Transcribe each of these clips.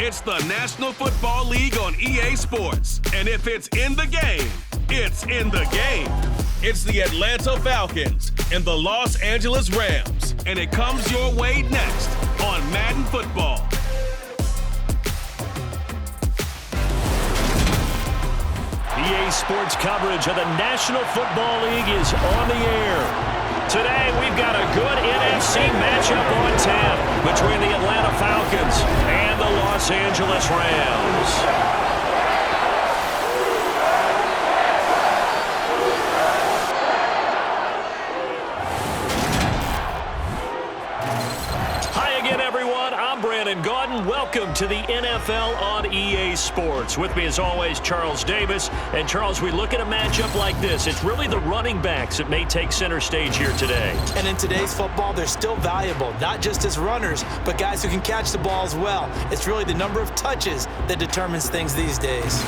It's the National Football League on EA Sports. And if it's in the game, it's in the game. It's the Atlanta Falcons and the Los Angeles Rams. And it comes your way next on Madden Football. EA Sports coverage of the National Football League is on the air. Today, we've got a good NFC matchup on tap between the Atlanta Falcons and the Los Angeles Rams. Welcome to the NFL on EA Sports. With me as always, Charles Davis. And Charles, we look at a matchup like this. It's really the running backs that may take center stage here today. And in today's football, they're still valuable, not just as runners, but guys who can catch the ball as well. It's really the number of touches that determines things these days.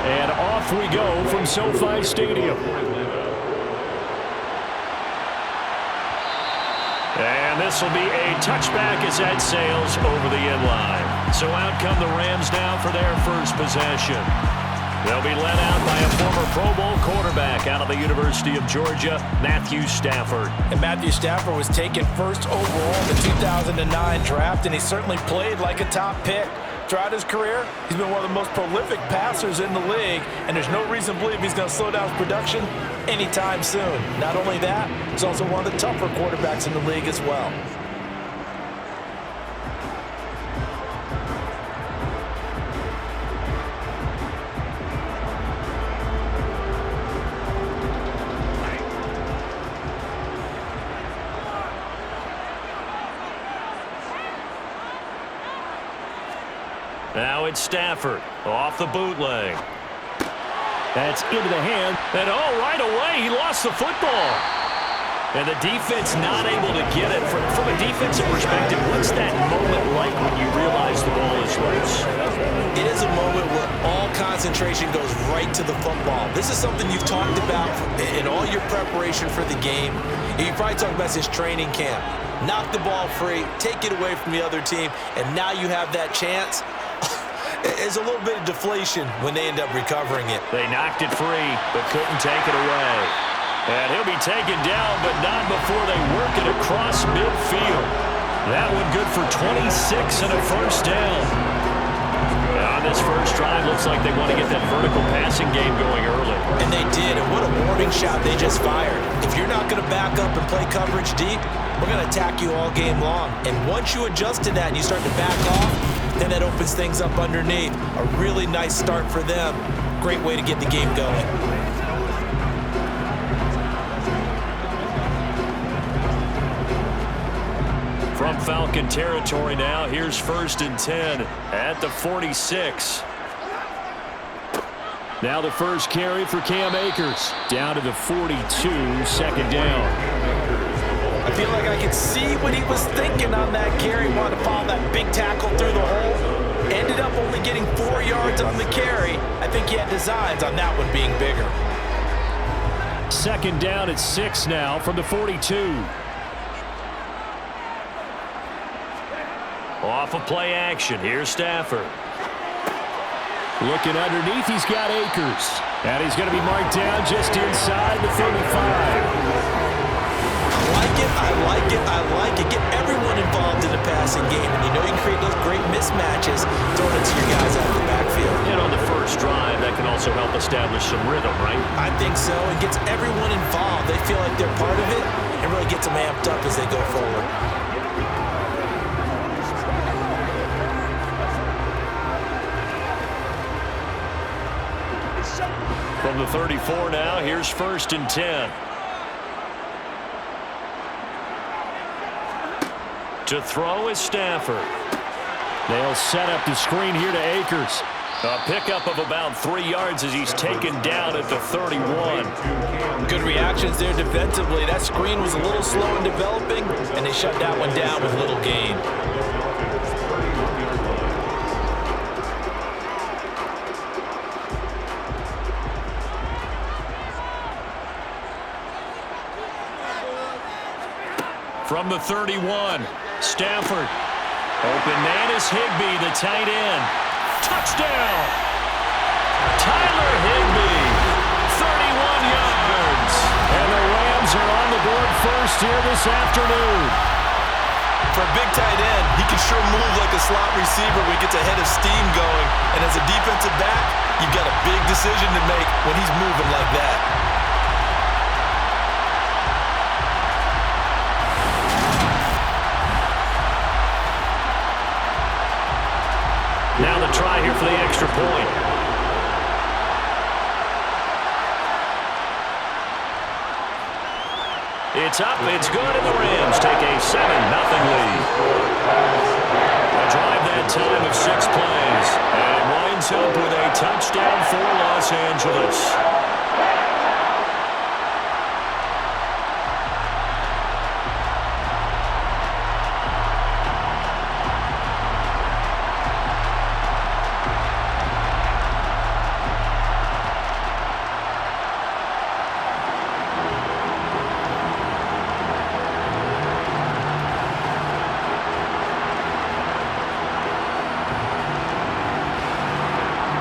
And off we go from SoFi Stadium. And this will be a touchback as that sails over the inline. So out come the Rams now for their first possession. They'll be led out by a former Pro Bowl quarterback out of the University of Georgia, Matthew Stafford. And Matthew Stafford was taken first overall in the 2009 draft, and he certainly played like a top pick. Throughout his career, he's been one of the most prolific passers in the league, and there's no reason to believe he's going to slow down his production anytime soon. Not only that, he's also one of the tougher quarterbacks in the league as well. Now it's Stafford off the bootleg. That's into the hand. And right away, he lost the football. And the defense not able to get it. From a defensive perspective, what's that moment like when you realize the ball is loose? It is a moment where all concentration goes right to the football. This is something you've talked about in all your preparation for the game. You probably talked about this training camp. Knock the ball free, take it away from the other team, and now you have that chance. There's a little bit of deflation when they end up recovering it. They knocked it free, but couldn't take it away. And he'll be taken down, but not before they work it across midfield. That one good for 26 and a first down. On this first drive, looks like they want to get that vertical passing game going early. And they did, and what a warning shot they just fired. If you're not going to back up and play coverage deep, we're going to attack you all game long. And once you adjust to that and you start to back off, then that opens things up underneath. A really nice start for them. Great way to get the game going. From Falcon territory now, here's 1st and 10 at the 46. Now the first carry for Cam Akers. Down to the 42, second down. I feel like I could see what he was thinking on that carry. Wanted to follow that big tackle through the hole. Ended up only getting 4 yards on the carry. I think he had designs on that one being bigger. Second down at 6 now from the 42. Off of play action. Here's Stafford. Looking underneath, he's got Akers. And he's going to be marked down just inside the 35. I like it. Get everyone involved in the passing game. And you know you can create those great mismatches throwing it to your guys out of the backfield. And on the first first drive, that can also help establish some rhythm, right? I think so. It gets everyone involved. They feel like they're part of it and really gets them amped up as they go forward. From the 34 now, here's 1st and 10. To throw is Stafford. They'll set up the screen here to Akers. A pickup of about 3 yards as he's taken down at the 31. Good reactions there defensively. That screen was a little slow in developing, and they shut that one down with little gain. From the 31, Stafford. Open man is Higbee, the tight end. Touchdown! Tyler Higbee, 31 yards. And the Rams are on the board first here this afternoon. For a big tight end, he can sure move like a slot receiver when he gets a head of steam going. And as a defensive back, you've got a big decision to make when he's moving like that. Now the try here for the extra point. It's up, it's good, and the Rams take a 7-0 lead. A drive that time of 6 plays, and it winds up with a touchdown for Los Angeles.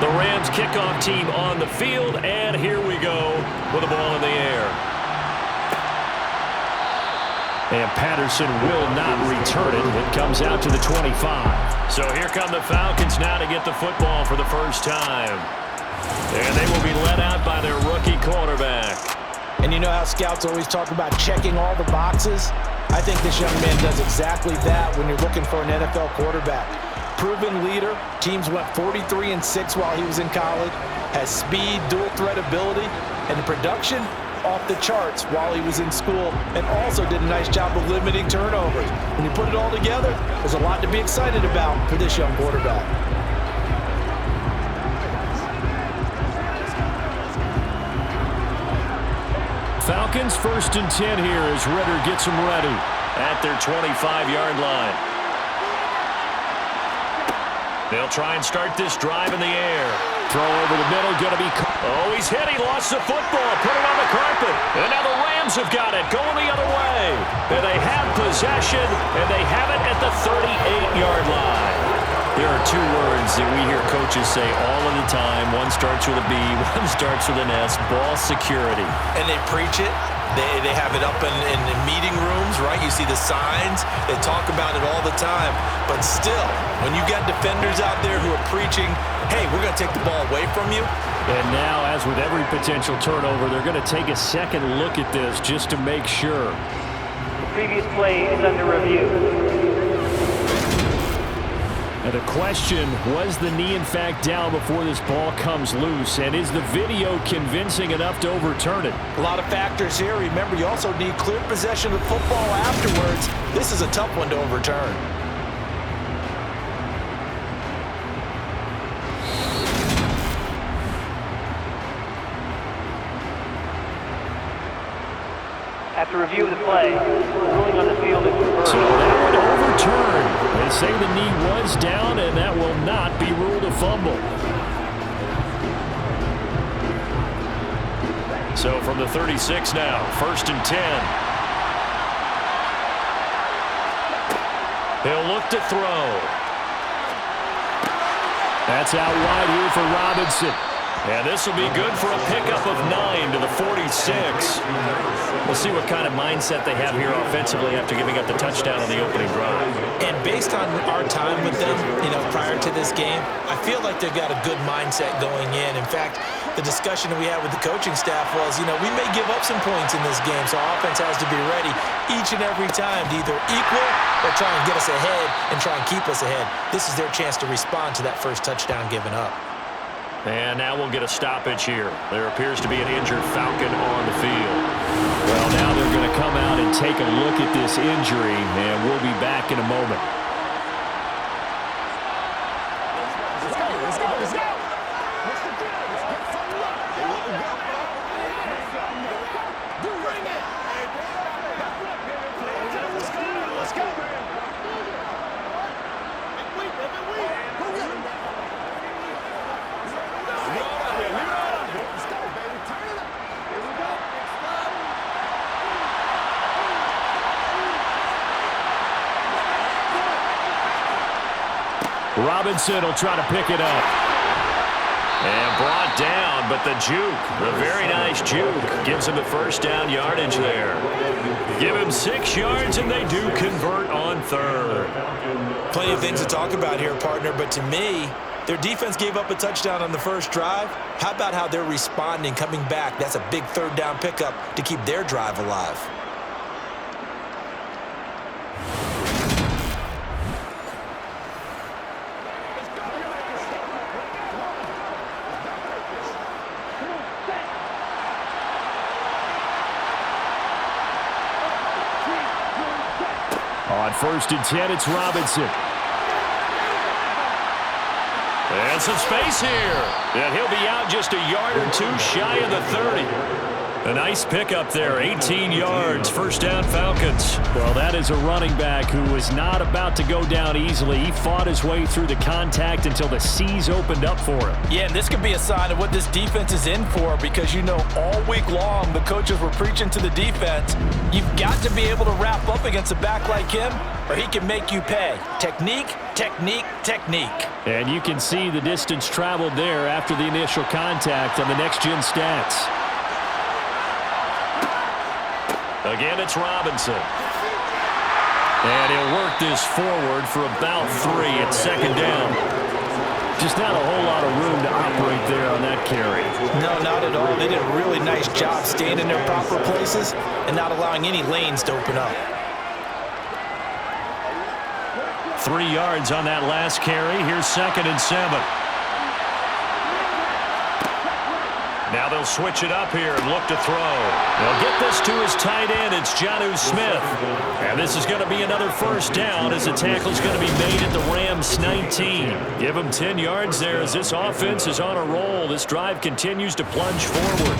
The Rams kickoff team on the field, and here we go with the ball in the air. And Patterson will not return it. It comes out to the 25. So here come the Falcons now to get the football for the first time. And they will be led out by their rookie quarterback. And you know how scouts always talk about checking all the boxes? I think this young man does exactly that when you're looking for an NFL quarterback. Proven leader. Teams went 43-6 while he was in college. Has speed, dual threat ability, and the production off the charts while he was in school, and also did a nice job of limiting turnovers. When you put it all together, there's a lot to be excited about for this young quarterback. Falcons 1st and 10 here as Ritter gets them ready at their 25-yard line. They'll try and start this drive in the air. Throw over the middle, going to be... Oh, he's hit. He lost the football. Put it on the carpet. And now the Rams have got it. Going the other way. And they have possession, and they have it at the 38-yard line. There are 2 words that we hear coaches say all of the time. One starts with a B, one starts with an S. Ball security. And they preach it. They have it up in meeting rooms, right? You see the signs. They talk about it all the time. But still, when you got defenders out there who are preaching, hey, we're going to take the ball away from you. And now, as with every potential turnover, they're going to take a second look at this just to make sure. The previous play is under review. And the question, was the knee in fact down before this ball comes loose? And is the video convincing enough to overturn it? A lot of factors here. Remember, you also need clear possession of the football afterwards. This is a tough one to overturn. After review of the play, ruling on the field is reversed. So that would overturn. They say the knee was down, and that will not be ruled a fumble. So from the 36 now, 1st and 10. He'll look to throw. That's out wide here for Robinson. And this will be good for a pickup of 9 to the 46. We'll see what kind of mindset they have here offensively after giving up the touchdown on the opening drive. And based on our time with them, prior to this game, I feel like they've got a good mindset going in. In fact, the discussion that we had with the coaching staff was, we may give up some points in this game, so our offense has to be ready each and every time to either equal or try and get us ahead and try and keep us ahead. This is their chance to respond to that first touchdown given up. And now we'll get a stoppage here. There appears to be an injured Falcon on the field. Well, now they're going to come out and take a look at this injury, and we'll be back in a moment. Robinson will try to pick it up. And brought down, but the juke, the very nice juke, gives him the first down yardage there. Give him 6 yards, and they do convert on third. Plenty of things to talk about here, partner, but to me, their defense gave up a touchdown on the first drive. How about how they're responding, coming back? That's a big third down pickup to keep their drive alive. On 1st and 10, it's Robinson. And some space here. And he'll be out just a yard or two shy of the 30. A nice pickup there, 18 yards, first down Falcons. Well, that is a running back who was not about to go down easily. He fought his way through the contact until the seas opened up for him. Yeah, and this could be a sign of what this defense is in for, because all week long the coaches were preaching to the defense, you've got to be able to wrap up against a back like him or he can make you pay. Technique, technique, technique. And you can see the distance traveled there after the initial contact on the next-gen stats. Again, it's Robinson. And he'll work this forward for about 3 at second down. Just not a whole lot of room to operate there on that carry. No, not at all. They did a really nice job staying in their proper places and not allowing any lanes to open up. 3 yards on that last carry. Here's 2nd and 7. Now they'll switch it up here and look to throw. They'll get this to his tight end. It's Jonnu Smith. And this is going to be another first down as the tackle's going to be made at the Rams 19. Give him 10 yards there as this offense is on a roll. This drive continues to plunge forward.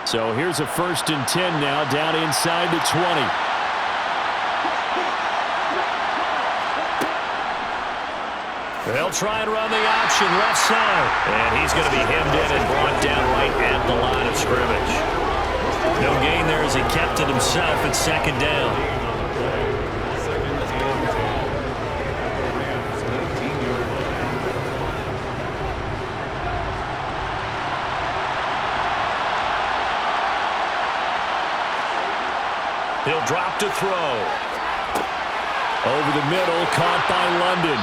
So here's a 1st and 10 now, down inside the 20. They'll try and run the option left side. And he's going to be hemmed in and brought down right at the line of scrimmage. No gain there as he kept it himself at 2nd down. He'll drop to throw. Over the middle, caught by London.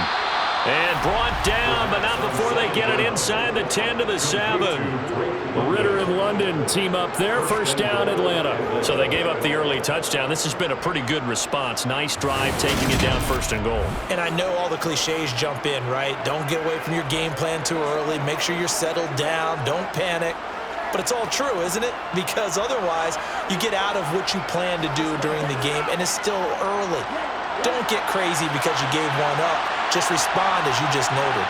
And brought down, but not before they get it inside the 10 to the 7. Ritter and London team up there. First down, Atlanta. So they gave up the early touchdown. This has been a pretty good response. Nice drive, taking it down 1st and goal. And I know all the cliches jump in, right? Don't get away from your game plan too early. Make sure you're settled down. Don't panic. But it's all true, isn't it? Because otherwise, you get out of what you plan to do during the game, and it's still early. Don't get crazy because you gave one up. Just respond as you just noted.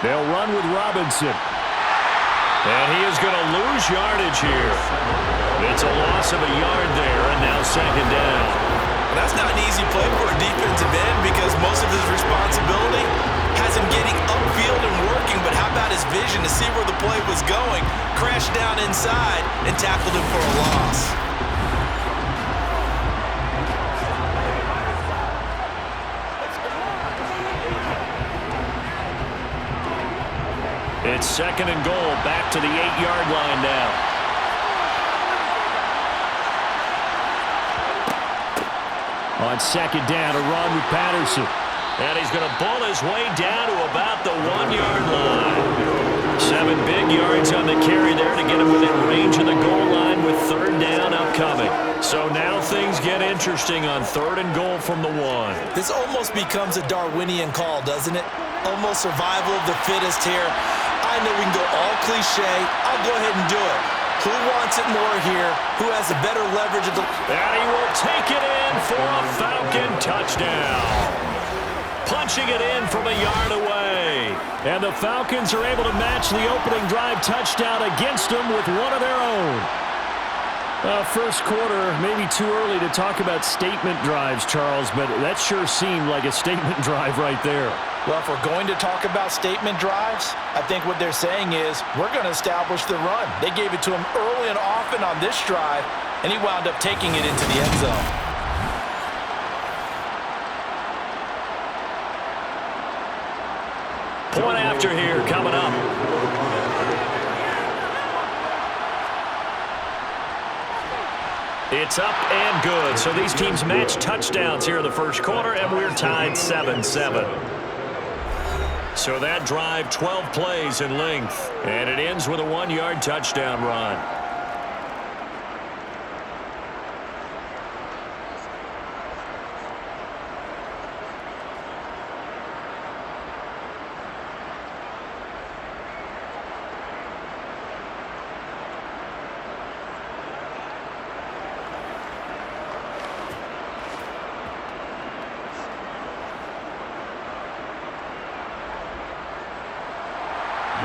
They'll run with Robinson. And he is going to lose yardage here. It's a loss of a yard there, and now 2nd down. And that's not an easy play for a defensive end because most of his responsibility has him getting upfield and working, but how about his vision to see where the play was going, crashed down inside, and tackled him for a loss. It's 2nd and goal, back to the 8-yard line now. On 2nd down, a run with Patterson. And he's going to bull his way down to about the 1-yard line. 7 big yards on the carry there to get him within range of the goal line with 3rd down upcoming. So now things get interesting on 3rd and goal from the 1. This almost becomes a Darwinian call, doesn't it? Almost survival of the fittest here. I know we can go all cliche. I'll go ahead and do it. Who wants it more here? Who has a better leverage of the... And he will take it in for a Falcon touchdown. Punching it in from a yard away. And the Falcons are able to match the opening drive touchdown against them with one of their own. First quarter, maybe too early to talk about statement drives, Charles, but that sure seemed like a statement drive right there. Well, if we're going to talk about statement drives, I think what they're saying is we're going to establish the run. They gave it to him early and often on this drive, and he wound up taking it into the end zone. Point after here coming up. It's up and good. So these teams match touchdowns here in the first quarter, and we're tied 7-7. So that drive, 12 plays in length, and it ends with a 1-yard touchdown run.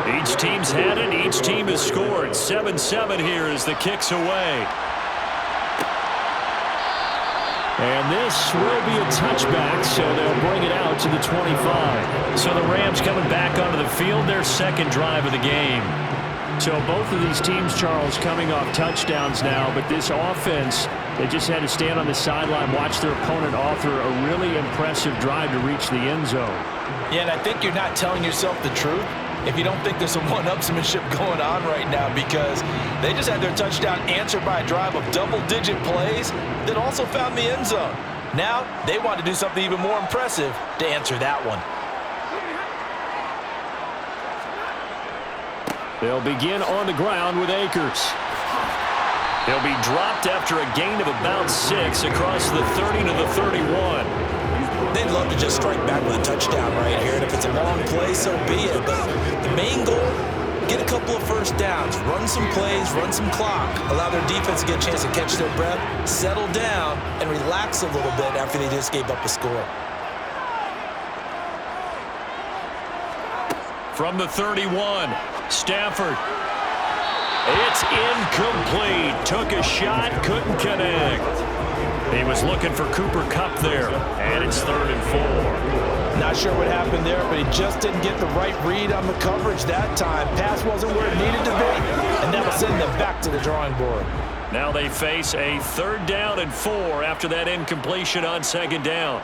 Each team's had it. Each team has scored. 7-7 here as the kick's away. And this will be a touchback, so they'll bring it out to the 25. So the Rams coming back onto the field, their second drive of the game. So both of these teams, Charles, coming off touchdowns now, but this offense, they just had to stand on the sideline, watch their opponent author a really impressive drive to reach the end zone. Yeah, and I think you're not telling yourself the truth if you don't think there's some one-upsmanship going on right now, because they just had their touchdown answered by a drive of double-digit plays that also found the end zone. Now they want to do something even more impressive to answer that one. They'll begin on the ground with Akers. He'll be dropped after a gain of about 6 across the 30 to the 31. They'd love to just strike back with a touchdown right here, and if it's a long play, so be it. But the main goal, get a couple of first downs, run some plays, run some clock, allow their defense to get a chance to catch their breath, settle down, and relax a little bit after they just gave up a score. From the 31, Stafford. It's incomplete. Took a shot, couldn't connect. He was looking for Cooper Kupp there, and it's 3rd and 4. Not sure what happened there, but he just didn't get the right read on the coverage that time. Pass wasn't where it needed to be, and that will send them back to the drawing board. Now they face a 3rd down and 4 after that incompletion on 2nd down.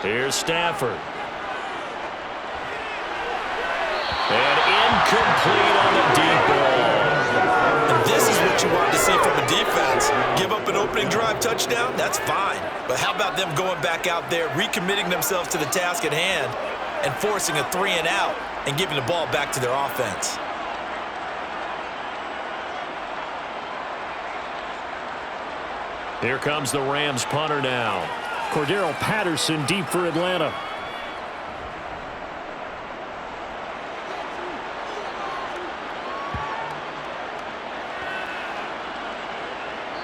Here's Stafford. And incomplete on the deep ball. And this is what you want to see from a defense. Give up an opening drive touchdown, that's fine. But how about them going back out there, recommitting themselves to the task at hand, and forcing a 3 and out and giving the ball back to their offense? Here comes the Rams punter now. Cordero Patterson deep for Atlanta.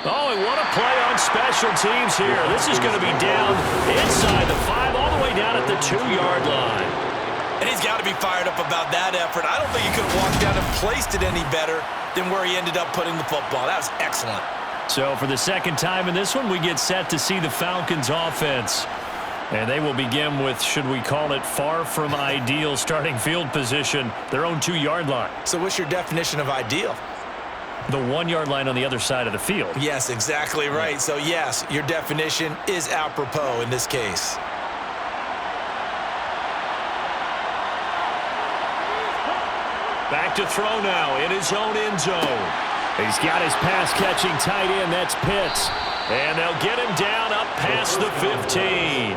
Oh, and what a play on special teams here. This is going to be down inside the 5, all the way down at the 2-yard line. And he's got to be fired up about that effort. I don't think he could have walked down and placed it any better than where he ended up putting the football. That was excellent. So for the second time in this one, we get set to see the Falcons offense. And they will begin with, should we call it, far from ideal starting field position, their own 2-yard line. So what's your definition of ideal? The 1-yard line on the other side of the field. Yes, exactly right. So yes, your definition is apropos in this case. Back to throw now in his own end zone. He's got his pass-catching tight end. That's Pitts. And they'll get him down up past the 15.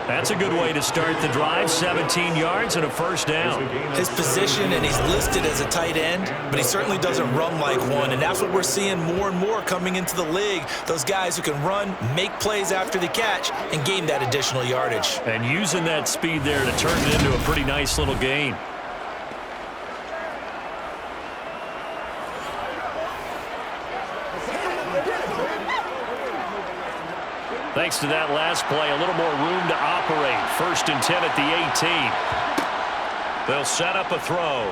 That's a good way to start the drive. 17 yards and a first down. His position, and he's listed as a tight end, but he certainly doesn't run like one, and that's what we're seeing more and more coming into the league. Those guys who can run, make plays after the catch, and gain that additional yardage. And using that speed there to turn it into a pretty nice little gain. Thanks to that last play, a little more room to operate. 1st and 10 at the 18. They'll set up a throw.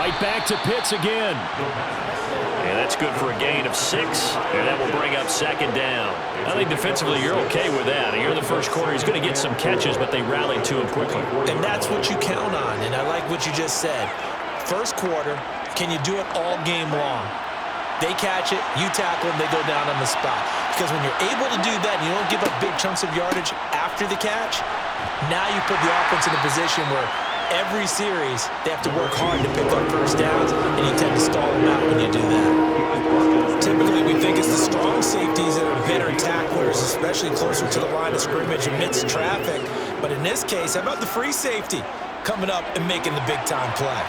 Right back to Pitts again. And that's good for a gain of 6. And that will bring up 2nd down. I think defensively you're okay with that. Here in the first quarter, he's going to get some catches, but they rallied to him quickly. And that's what you count on, and I like what you just said. First quarter, can you do it all game long? They catch it, you tackle them, they go down on the spot. Because when you're able to do that and you don't give up big chunks of yardage after the catch, now you put the offense in a position where every series they have to work hard to pick up first downs, and you tend to stall them out when you do that. Typically, we think it's the strong safeties that are better tacklers, especially closer to the line of scrimmage amidst traffic. But in this case, how about the free safety coming up and making the big-time play?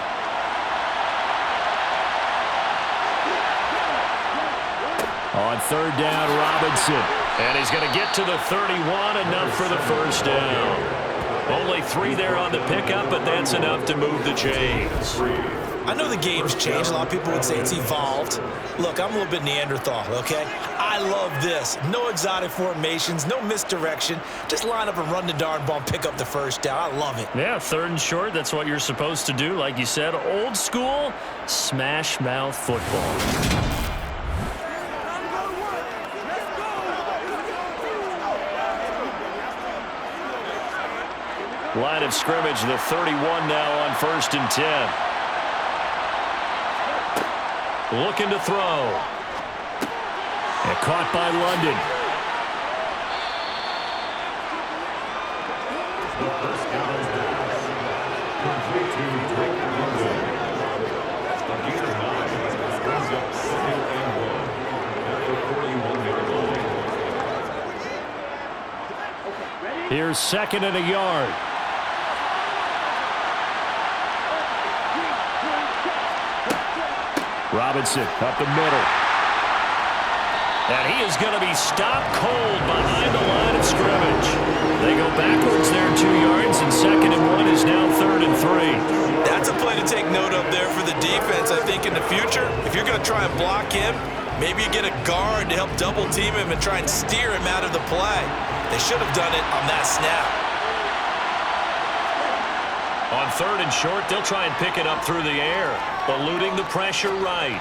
On 3rd down, Robinson. And he's going to get to the 31, enough for the first down. Only 3 there on the pickup, but that's enough to move the chains. I know the game's changed. A lot of people would say it's evolved. Look, I'm a little bit Neanderthal, okay? I love this. No exotic formations, no misdirection. Just line up and run the darn ball and pick up the first down. I love it. Yeah, 3rd and short, that's what you're supposed to do. Like you said, old school, smash mouth football. Line of scrimmage, the 31 now on 1st and 10. Looking to throw. And caught by London. Here's 2nd and a yard. Robinson up the middle. And he is going to be stopped cold behind the line of scrimmage. They go backwards there 2 yards, and 2nd and 1 is now 3rd and 3. That's a play to take note of there for the defense. I think in the future, if you're going to try and block him, maybe you get a guard to help double team him and try and steer him out of the play. They should have done it on that snap. On 3rd and short, they'll try and pick it up through the air, eluding the pressure right.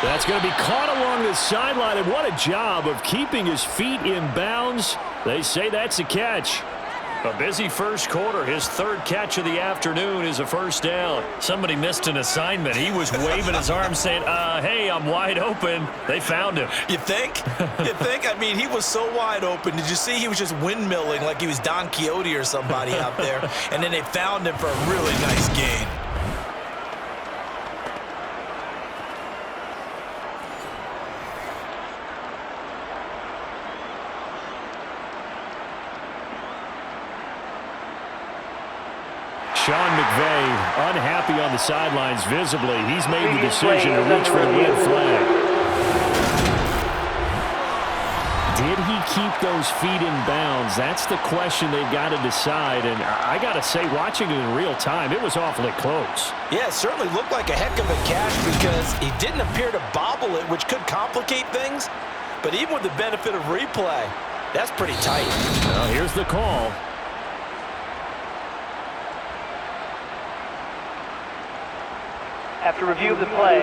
That's going to be caught along the sideline, and what a job of keeping his feet in bounds. They say that's a catch. A busy first quarter. His 3rd catch of the afternoon is a first down. Somebody missed an assignment. He was waving his arms saying, hey, I'm wide open. They found him. You think? You think? I mean, he was so wide open. Did you see he was just windmilling like he was Don Quixote or somebody out there? And then they found him for a really nice gain. Sean McVay unhappy on the sidelines visibly. He's made the decision to reach for the red flag. Did he keep those feet in bounds? That's the question they've got to decide. And I got to say, watching it in real time, it was awfully close. Yeah, it certainly looked like a heck of a catch because he didn't appear to bobble it, which could complicate things. But even with the benefit of replay, that's pretty tight. Well, here's the call. After review of the play,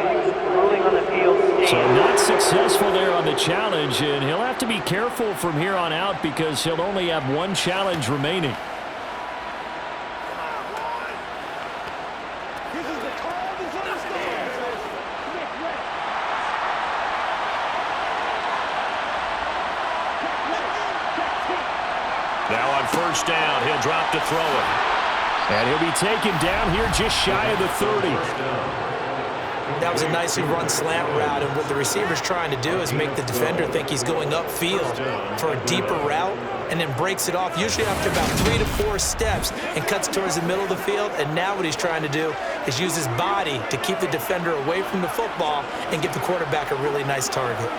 ruling on the field stands. So not successful there on the challenge, and he'll have to be careful from here on out because he'll only have one challenge remaining. Now on first down, he'll drop to throw it. And he'll be taken down here just shy of the 30. That was a nicely run slant route, and what the receiver's trying to do is make the defender think he's going upfield for a deeper route and then breaks it off, usually after about 3 to 4 steps, and cuts towards the middle of the field. And now what he's trying to do is use his body to keep the defender away from the football and give the quarterback a really nice target.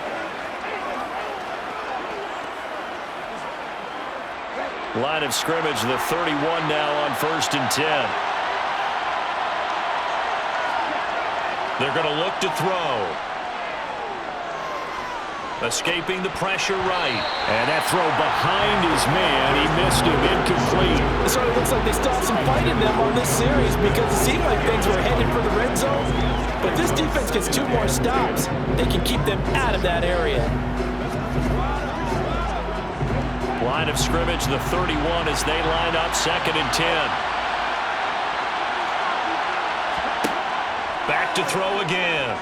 Line of scrimmage, the 31 now on first and 10. They're going to look to throw. Escaping the pressure right. And that throw behind his man. He missed him, incomplete. It sort of looks like they still have some fight in them on this series because it seemed like things were headed for the red zone. But if this defense gets 2 more stops, they can keep them out of that area. Line of scrimmage, the 31 as they line up second and 10. Back to throw again.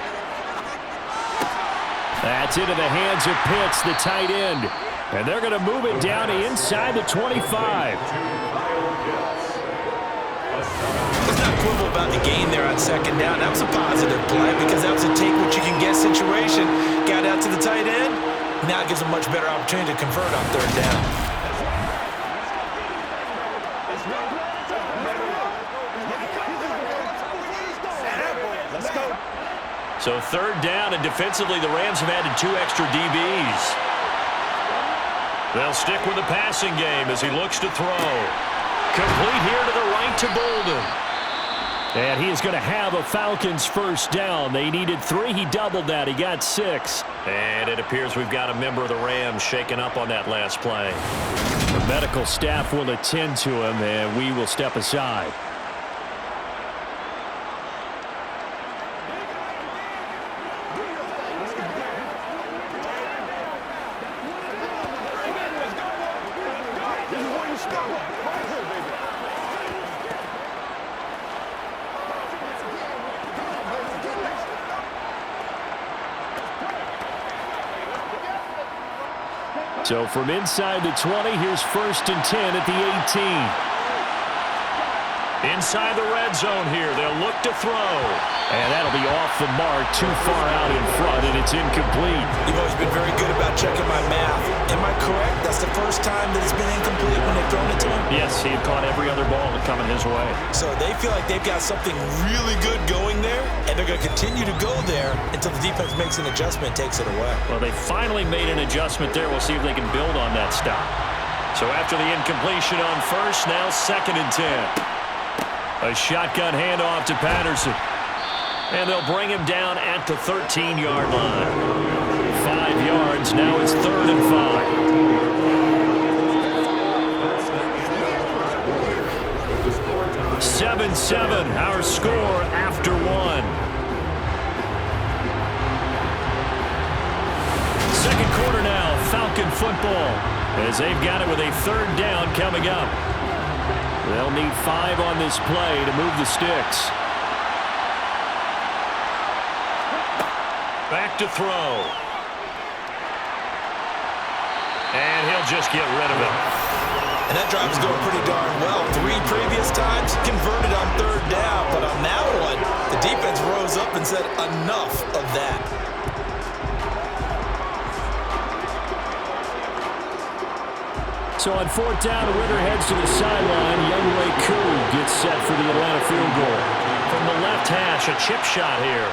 That's into the hands of Pitts, the tight end. And they're going to move it down to inside the 25. Let's not quibble about the gain there on second down. That was a positive play because that was a take-what-you-can-get situation. Got out to the tight end. Now it gives a much better opportunity to convert on third down. So third down, and defensively the Rams have added 2 extra DBs. They'll stick with the passing game as he looks to throw. Complete here to the right to Bolden. And he is going to have a Falcons first down. They needed 3. He doubled that. He got 6. And it appears we've got a member of the Rams shaken up on that last play. The medical staff will attend to him, and we will step aside. So from inside the 20, here's first and 10 at the 18. Inside the red zone here, they'll look to throw. And that'll be off the mark, too far out in front, and it's incomplete. You've always been very good about checking my math. Am I correct? That's the first time that it's been incomplete when they've thrown it to him? Yes, he had caught every other ball coming his way. So they feel like they've got something really good going there, and they're going to continue to go there until the defense makes an adjustment and takes it away. Well, they finally made an adjustment there. We'll see if they can build on that stop. So after the incompletion on first, now second and 10. A shotgun handoff to Patterson. And they'll bring him down at the 13-yard line. 5 yards, now it's third and 5. Seven, our score after 1. Second quarter now, Falcon football, as they've got it with a third down coming up. They'll need 5 on this play to move the sticks. Back to throw. And he'll just get rid of it. And that drive is going pretty darn well. 3 previous times, converted on third down. But on that one, the defense rose up and said, enough of that. So on fourth down, Ritter heads to the sideline. Younghoe Koo gets set for the Atlanta field goal. From the left hash, a chip shot here.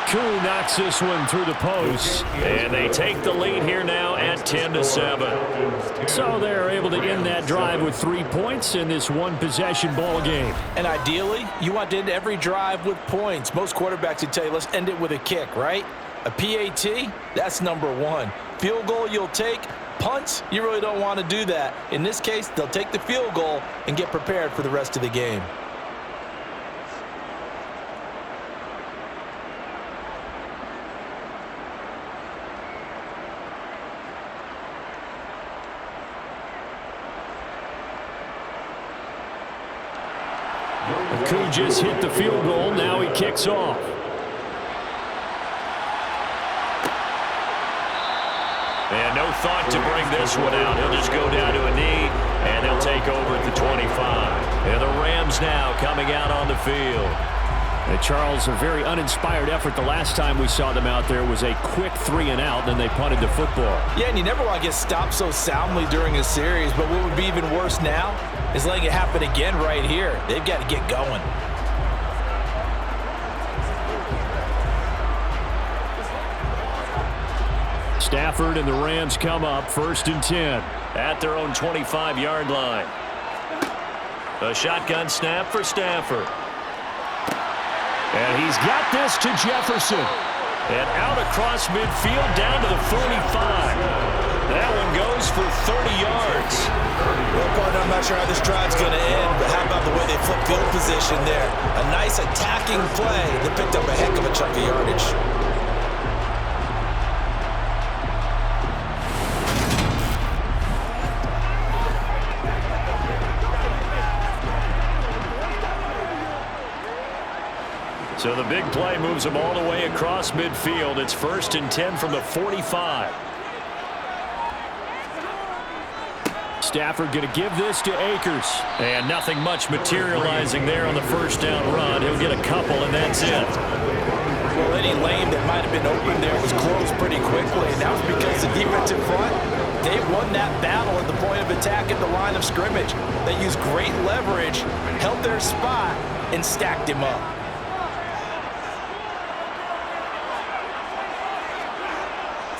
Koo knocks this one through the post. And they take the lead here now at 10-7. So they're able to end that drive with 3 points in this one-possession ball game. And ideally, you want to end every drive with points. Most quarterbacks would tell you, let's end it with a kick, right? A PAT, that's number 1. Field goal you'll take. Punts, you really don't want to do that. In this case, they'll take the field goal and get prepared for the rest of the game. Koo just hit the field goal. Now he kicks off. And no thought to bring this one out. He'll just go down to a knee, and they'll take over at the 25. And the Rams now coming out on the field. And Charles, a very uninspired effort. The last time we saw them out there was a quick 3-and-out, then they punted the football. Yeah, and you never want to get stopped so soundly during a series, but what would be even worse now is letting it happen again right here. They've got to get going. Stafford and the Rams come up 1st and 10 at their own 25-yard line. A shotgun snap for Stafford. And he's got this to Jefferson. And out across midfield down to the 45. That one goes for 30 yards. Well, partner, I'm not sure how this drive's going to end, but how about the way they flip field position there? A nice attacking play that picked up a heck of a chunk of yardage. So the big play moves them all the way across midfield. It's 1st and 10 from the 45. Stafford going to give this to Akers. And nothing much materializing there on the first down run. He'll get a couple, and that's it. Well, any lane that might have been open there was closed pretty quickly, and that was because the defensive front, they won that battle at the point of attack at the line of scrimmage. They used great leverage, held their spot, and stacked him up.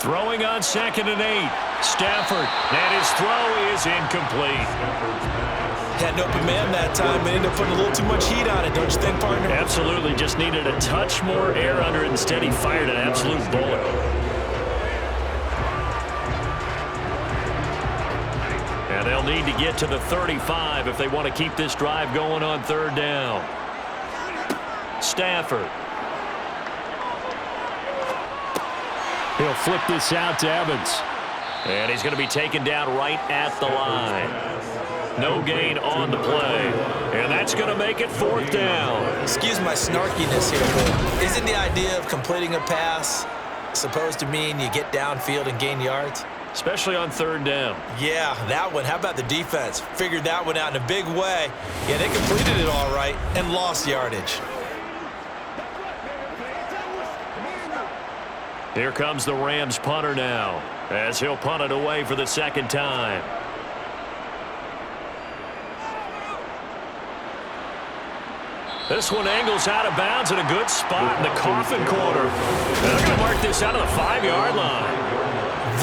Throwing on 2nd and 8. Stafford, and his throw is incomplete. Had an open man that time, but ended up putting a little too much heat on it, don't you think, partner? Absolutely, just needed a touch more air under it. Instead, he fired an absolute bullet. And they'll need to get to the 35 if they want to keep this drive going on 3rd down. Stafford. He'll flip this out to Evans. And he's going to be taken down right at the line. No gain on the play. And that's going to make it 4th down. Excuse my snarkiness here, but isn't the idea of completing a pass supposed to mean you get downfield and gain yards? Especially on 3rd down. Yeah, that one. How about the defense? Figured that one out in a big way. Yeah, they completed it all right and lost yardage. Here comes the Rams punter now, as he'll punt it away for the 2nd time. This one angles out of bounds in a good spot in the coffin corner. They're going to mark this out of the 5-yard line.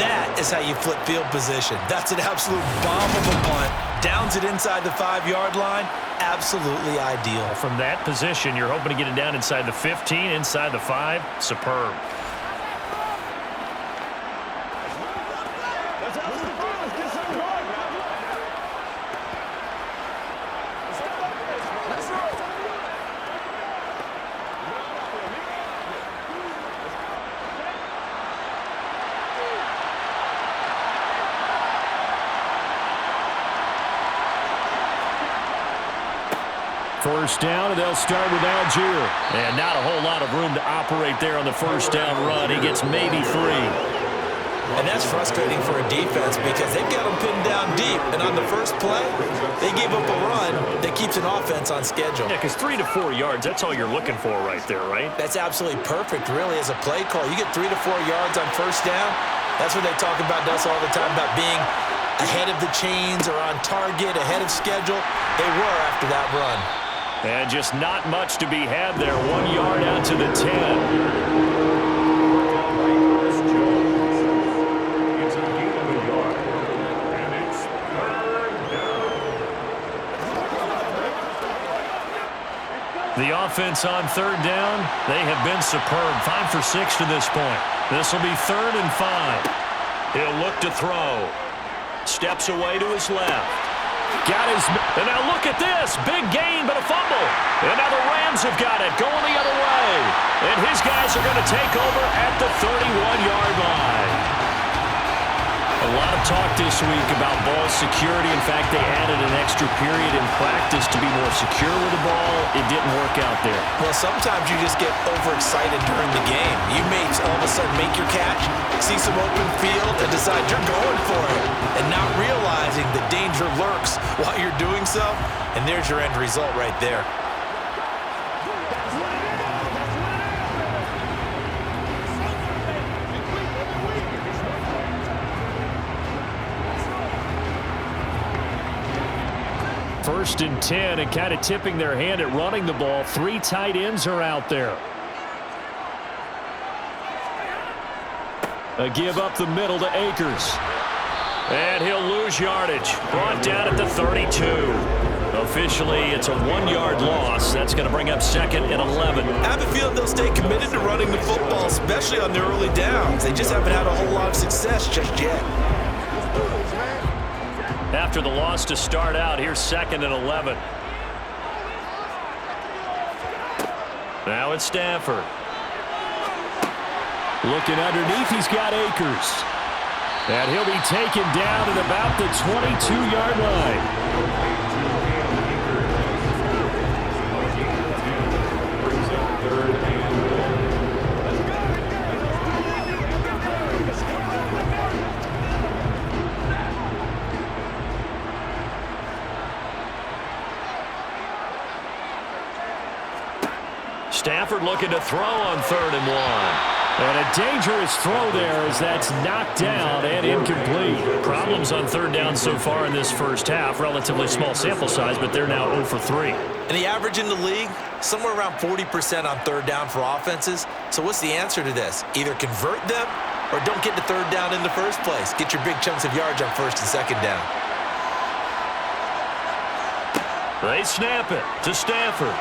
That is how you flip field position. That's an absolute bomb of a punt. Downs it inside the 5-yard line. Absolutely ideal. From that position, you're hoping to get it down inside the 15, inside the 5. Superb. First down, and they'll start with Algier. And not a whole lot of room to operate there on the first down run. He gets maybe 3. And that's frustrating for a defense because they've got them pinned down deep. And on the first play, they gave up a run that keeps an offense on schedule. Yeah, because 3 to 4 yards, that's all you're looking for right there, right? That's absolutely perfect, really, as a play call. You get 3 to 4 yards on first down. That's what they talk about us all the time, about being ahead of the chains or on target, ahead of schedule. They were after that run. And just not much to be had there. 1 yard out to the 10. The offense on 3rd down, they have been superb. 5 for 6 to this point. This will be 3rd and 5. He'll look to throw. Steps away to his left. Got his, and now look at this. Big gain, but a fumble. And now the Rams have got it, going the other way. And his guys are going to take over at the 31-yard line. A lot of talk this week about ball security. In fact, they added an extra period in practice to be more secure with the ball. It didn't work out there. Well, sometimes you just get overexcited during the game. You may all of a sudden make your catch, see some open field, and decide you're going for it, and not realizing the danger lurks while you're doing so, and there's your end result right there. First and 10, and kind of tipping their hand at running the ball. 3 tight ends are out there. A give up the middle to Akers. And he'll lose yardage. Brought down at the 32. Officially, it's a 1-yard loss. That's going to bring up 2nd and 11. I have a feeling they'll stay committed to running the football, especially on their early downs. They just haven't had a whole lot of success just yet. After the loss to start out, here's 2nd and 11. Now it's Stafford. Looking underneath, he's got Akers. And he'll be taken down at about the 22-yard line. Stafford looking to throw on 3rd and 1. And a dangerous throw there as that's knocked down and incomplete. Problems on 3rd down so far in this first half. Relatively small sample size, but they're now 0 for 3. And the average in the league, somewhere around 40% on 3rd down for offenses. So what's the answer to this? Either convert them or don't get to 3rd down in the first place. Get your big chunks of yards on 1st and 2nd down. They snap it to Stafford.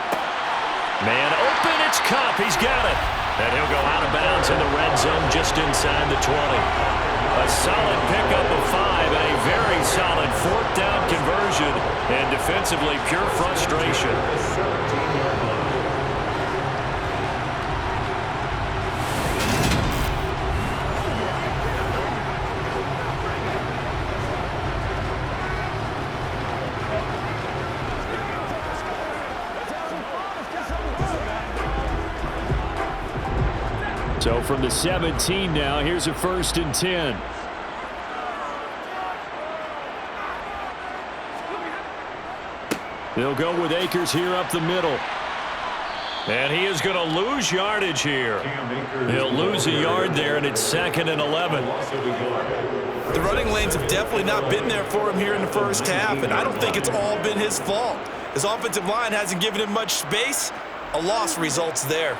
Man open, it's Cup. He's got it. And he'll go out of bounds in the red zone just inside the 20. A solid pickup of 5 and a very solid 4th down conversion. And defensively, pure frustration. So from the 17 now, here's a 1st and 10. They'll go with Akers here up the middle. And he is going to lose yardage here. He'll lose a yard there, and it's 2nd and 11. The running lanes have definitely not been there for him here in the first half, and I don't think it's all been his fault. His offensive line hasn't given him much space. A loss results there.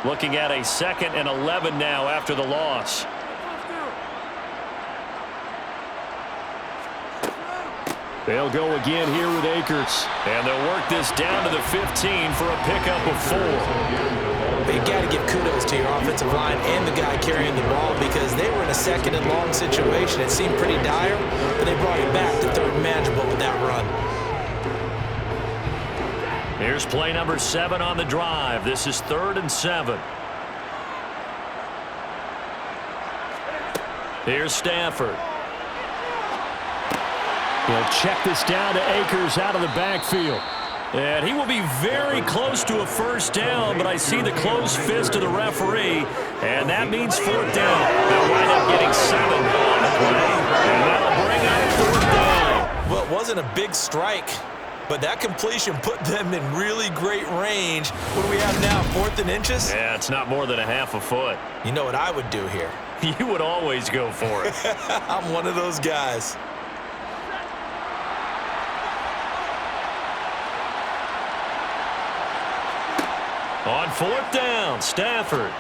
Looking at a 2nd and 11 now after the loss. They'll go again here with Akers. And they'll work this down to the 15 for a pickup of 4. But you got to give kudos to your offensive line and the guy carrying the ball because they were in a 2nd and long situation. It seemed pretty dire, but they brought it back to 3rd and manageable with that run. Here's play number 7 on the drive. This is 3rd and 7. Here's Stafford. He'll check this down to Akers out of the backfield. And he will be very close to a 1st down, but I see the closed fist of the referee, and that means 4th down. They'll wind up getting 7 on the play, and that'll bring up 4th down. Well, it wasn't a big strike, but that completion put them in really great range. What do we have now, 4th and inches? Yeah, it's not more than a half a foot. You know what I would do here? You would always go for it. I'm one of those guys. On 4th down, Stafford.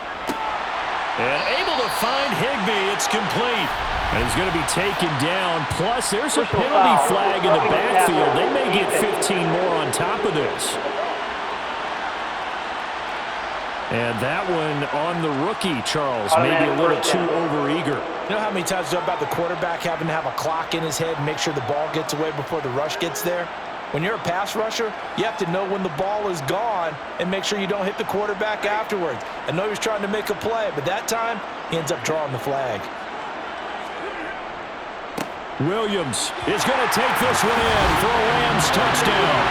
And able to find Higbee. It's complete. And he's going to be taken down. Plus, there's a penalty flag in the backfield. They may get 15 more on top of this. And that one on the rookie, Charles. Maybe a little too overeager. You know how many times we talk about the quarterback having to have a clock in his head and make sure the ball gets away before the rush gets there? When you're a pass rusher, you have to know when the ball is gone and make sure you don't hit the quarterback afterwards. I know he was trying to make a play, but that time, he ends up drawing the flag. Williams is going to take this one in for a Rams touchdown.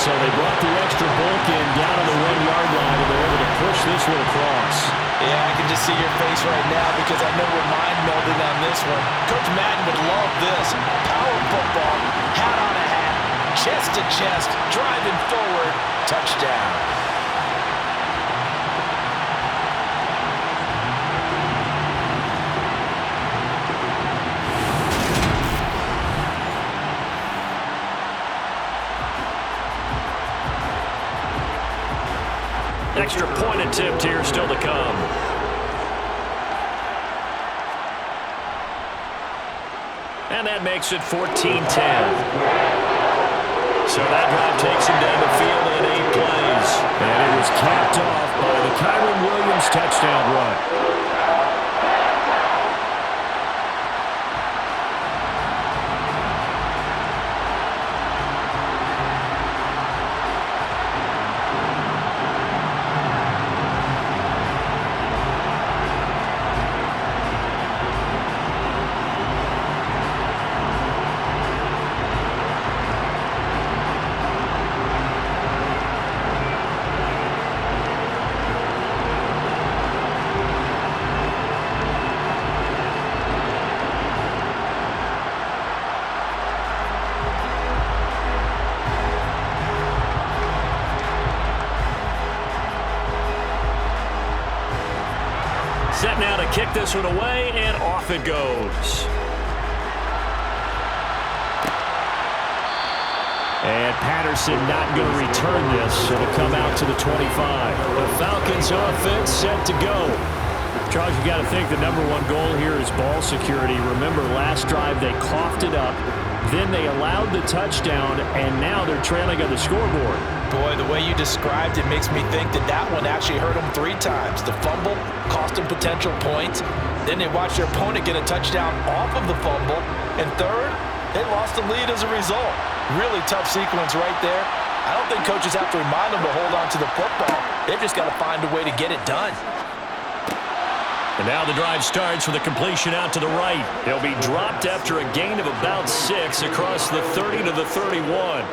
So they brought the extra bulk in down to the 1-yard line, and they're able to push this one across. Yeah, I can just see your face right now because I know we're mind melding on this one. Coach Madden would love this. Power football, hat on a hat, chest to chest, driving forward, touchdown. Extra point attempt here still to come. And that makes it 14-10. So that drive takes him down the field in 8 plays. And it was capped off by the Kyron Williams touchdown run. Set now to kick this one away, and off it goes. And Patterson not going to return this. It'll come out to the 25. The Falcons offense set to go. Charles, you got to think the number one goal here is ball security. Remember, last drive they coughed it up. Then they allowed the touchdown, and now they're trailing on the scoreboard. Boy, the way you described it makes me think that that one actually hurt them 3 times. The fumble cost them potential points. Then they watched their opponent get a touchdown off of the fumble. And third, they lost the lead as a result. Really tough sequence right there. I don't think coaches have to remind them to hold on to the football. They've just got to find a way to get it done. And now the drive starts with a completion out to the right. He'll be dropped after a gain of about 6 across the 30 to the 31.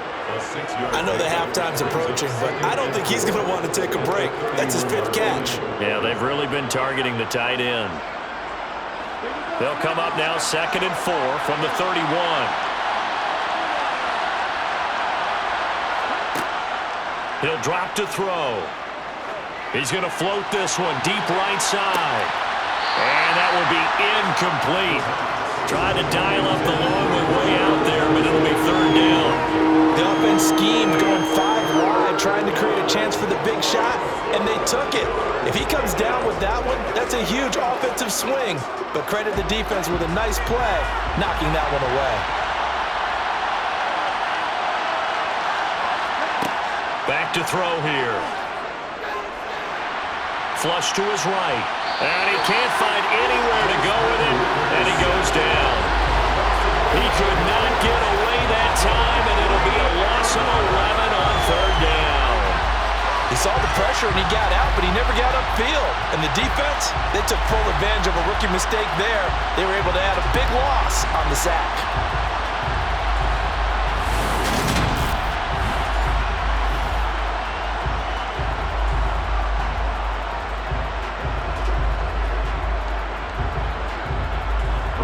I know the halftime's approaching, but I don't think he's going to want to take a break. That's his 5th catch. Yeah, they've really been targeting the tight end. They'll come up now 2nd and 4 from the 31. He'll drop to throw. He's going to float this one deep right side. And that will be incomplete. Trying to dial up the long way out there, but it'll be 3rd down. The offense schemed going 5 wide, trying to create a chance for the big shot, and they took it. If he comes down with that one, that's a huge offensive swing. But credit the defense with a nice play, knocking that one away. Back to throw here. Flush to his right. And he can't find anywhere to go with it. And he goes down. He could not get away that time, and it'll be a loss of 11 on 3rd down. He saw the pressure and he got out, but he never got upfield. And the defense, they took full advantage of a rookie mistake there. They were able to add a big loss on the sack.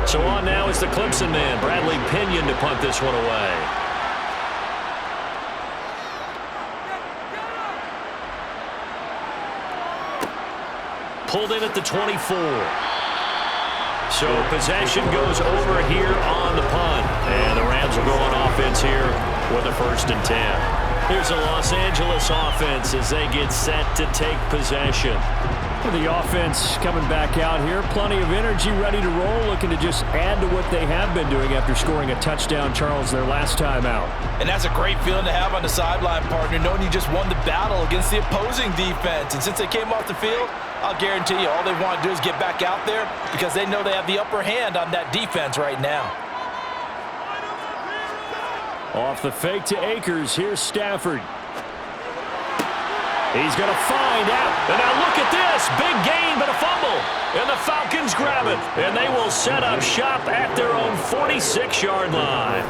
So on now is the Clemson man, Bradley Pinion, to punt this one away. Pulled in at the 24. So possession goes over here on the punt. And the Rams will go on offense here with a 1st and 10. Here's the Los Angeles offense as they get set to take possession. The offense coming back out here. Plenty of energy, ready to roll, looking to just add to what they have been doing after scoring a touchdown, Charles, their last time out. And that's a great feeling to have on the sideline, partner, knowing you just won the battle against the opposing defense. And since they came off the field, I'll guarantee you all they want to do is get back out there because they know they have the upper hand on that defense right now. Off the fake to Akers, here's Stafford. He's going to find out. And now look at this. Big gain, but a fumble. And the Falcons grab it. And they will set up shop at their own 46-yard line.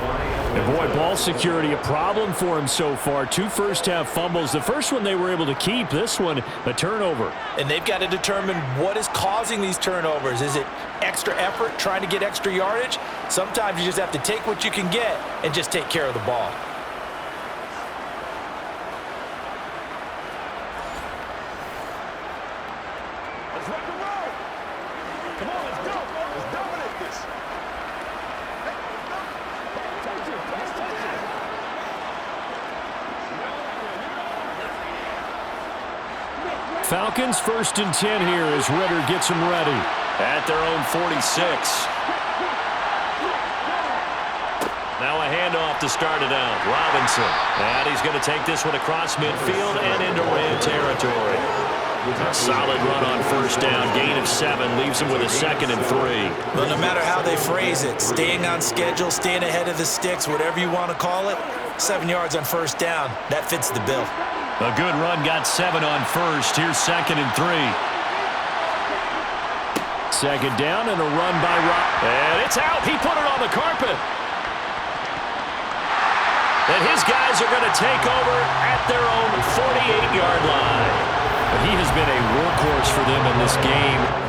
And boy, ball security a problem for him so far. 2 first-half fumbles. The first one they were able to keep. This one, a turnover. And they've got to determine what is causing these turnovers. Is it extra effort, trying to get extra yardage? Sometimes you just have to take what you can get and just take care of the ball. Falcons 1st and 10 here as Ritter gets them ready. At their own 46. Now a handoff to start it out. Robinson. And he's going to take this one across midfield and into Ram territory. A solid run on 1st down. Gain of 7 leaves him with a 2nd and 3. Well, no matter how they phrase it, staying on schedule, staying ahead of the sticks, whatever you want to call it, 7 yards on 1st down. That fits the bill. A good run, got 7 on 1st. Here's 2nd and 3. 2nd down and a run by Rob. And it's out. He put it on the carpet. And his guys are going to take over at their own 48-yard line. But he has been a workhorse for them in this game.